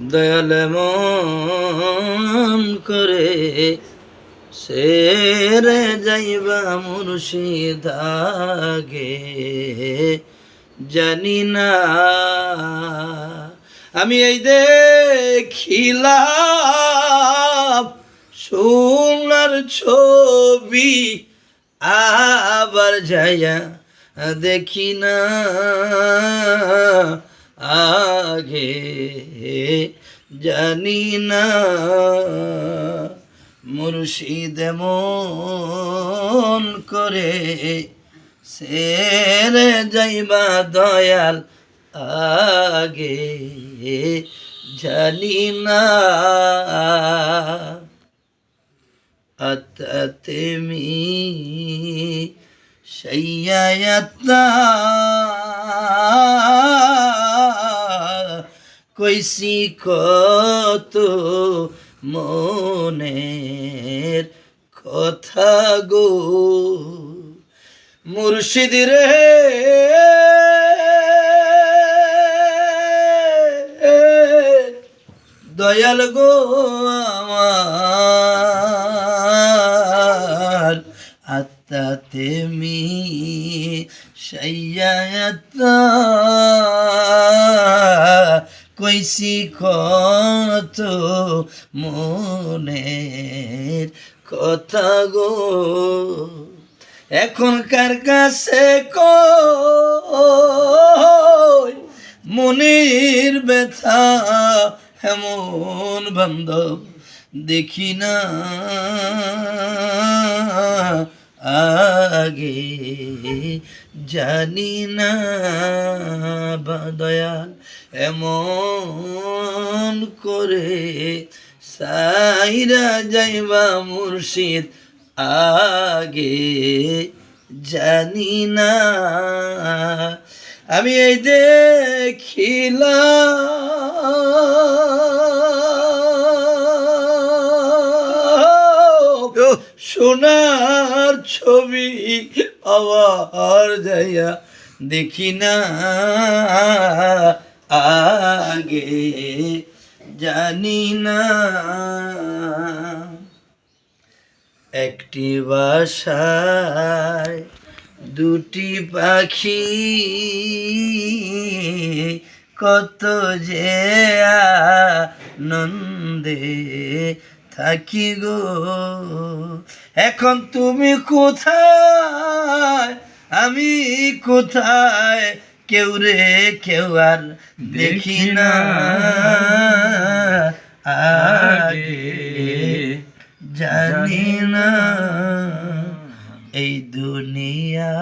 দয়াল মন করে সেরে যাইবা মুর্শিদ আগে জানি না। আমি এই দেখিলাম সোনার ছবি, আবার যাইয়া দেখি না আগে জানি না। মুর্শিদ মন করে সেরে যাইবা দয়াল আগে জানি না। أتتمي شيئا কইসি কত মনের কথা গো মুর্শিদ রে, দয়াল গো আমার আত্মাতে মি সাইয়াতা কইসি কত মনের কথা গো এখনকার কাছে কই মনের ব্যথা এমন বান্ধব দেখি না আগে জানি না। দয়াল এমন করে সাইরা যাইবা মুর্শিদ আগে জানি না। আমি এই দেখিলাম সোনার ছবি, আবার যাইয়া দেখি না আগে জানি না। একটি বাসায় দুটি পাখি কত যে আনন্দে থাকি গো এখন তুমি কোথায় আমি কোথায় কেউ রে কেউ আর দেখি না আগে জানি না। এই দুনিয়া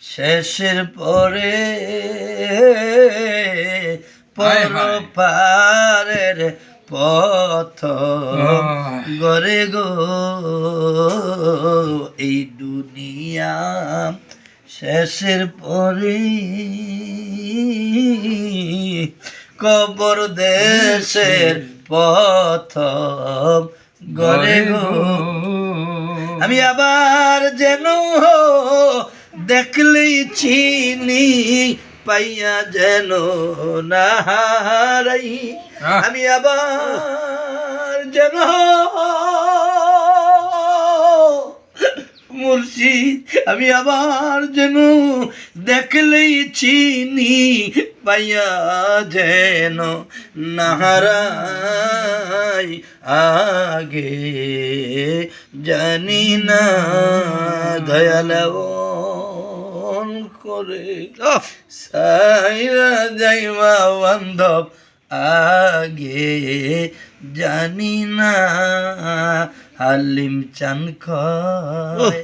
শেষের পরে পরপারের পথ গরে গো এই দুনিয়া শেষের পরে কবর দেশের পথ গরে গো। আমি আবার যেন দেখলেই চিনি পাইয়া যেন না হারাই। আমি আবার যেন মুর্শিদ আমি আবার যেন দেখলেই চিনি পাইয়া যেন না হারাই আগে জানি না। দয়াল মন করে সাইরা যাইবা বান্ধব আগে জানি না। হালিম চান খয়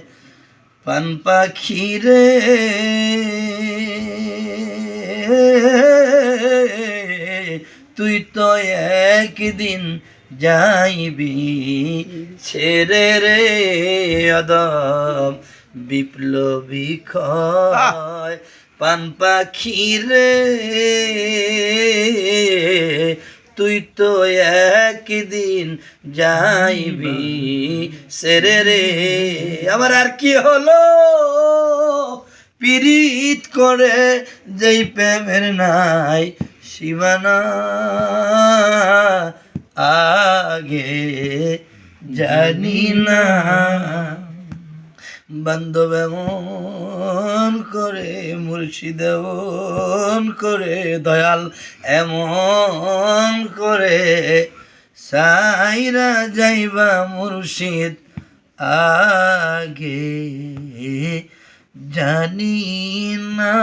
পান পাখি রে তুই তো একদিন যাইবি ছেড়ে রে অদম বিপ্লবী খয় পান পাখি রে তুই তো একদিন যাইবি সেরে রে। আমার আর কি হলো পীড়িত করে যেই প্রেমের নাই সীমানা আগে জানি না বান্ধব এমন করে মুর্শিদ এমন করে দয়াল এমন করে সাইরা যাইবা মুর্শিদ আগে জানি না